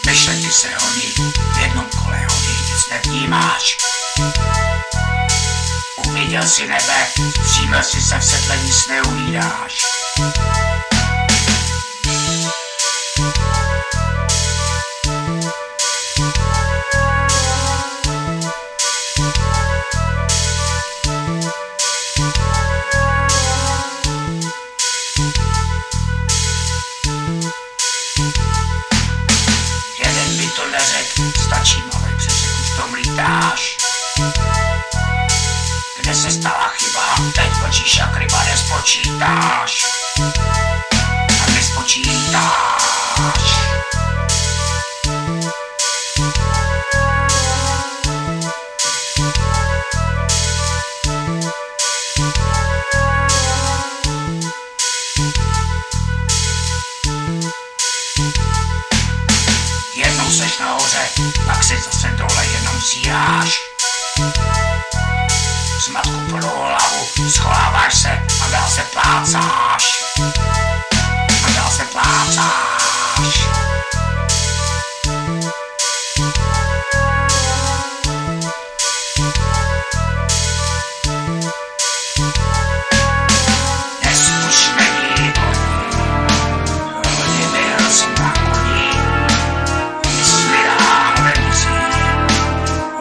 Myšlenky se honí, v jednom kole honí, nic nevnímáš. Uviděl si nebe, všiml si se v sedle, nic neuvídáš. Jeden by to neřekl, stačí malý přesek, už v tom lítáš. Kde se stala chyba, teď mlčíš jak ryba, nespočítáš. A nespočítáš. Jednou seš nahoře, pak si zase dole jenom zíráš. Zmatku plnou hlavu, schováváš se a dál se plácáš. A dál se plácáš. Dnes už není hodně byl jsem na koni. Mysli náhle mizí,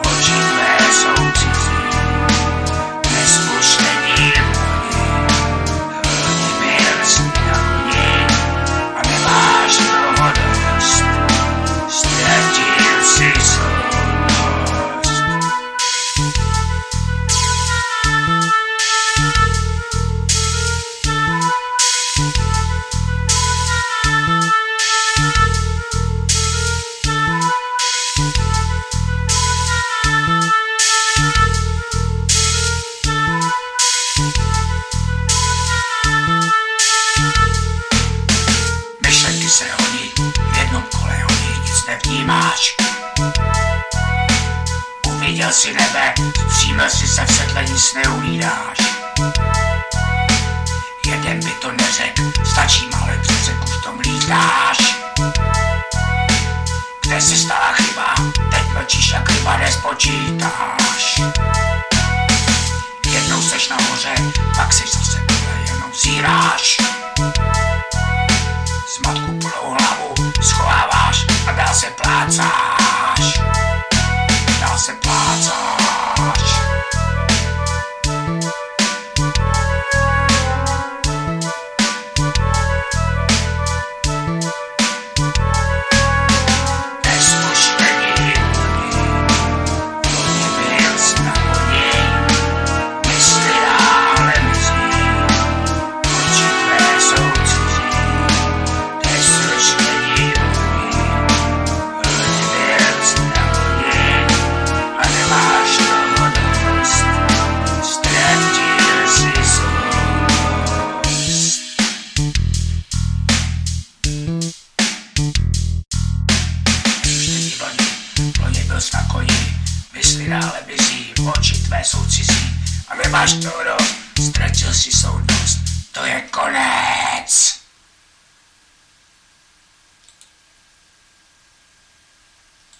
oči tvé jsou cizí. Dnes už není hodně byl jsem na koni a nemáš toho dost. Ztratil si soudnost. Myšlenky se honí, v jednom kole honí, nic nevnímáš. Uviděl si nebe, všiml si se v sedle, nic neuvídáš. Jeden by to neřekl, stačí malý přesek, už v tom lítáš. Kde se stala chyba, teď mlčíš jak ryba, nespočítáš. Jednou seš nahoře, pak seš zase dole, jenom zíráš. Zmatku plnou hlavu, schováváš a dál se plácáš. Dál se plácáš. Dnes už není hodně byl jsi na koni. Mysli náhle mizí, oči tvé jsou cizí. Dnes už není hodně byl jsi na koni a nemáš toho dost. Ztratil si soudnost. Už není vlní, loni byl jsi na koni, mysli náhle mizí, oči tvé jsou cizí a nemáš toho dost. Ztratil si soudnost, to je konec.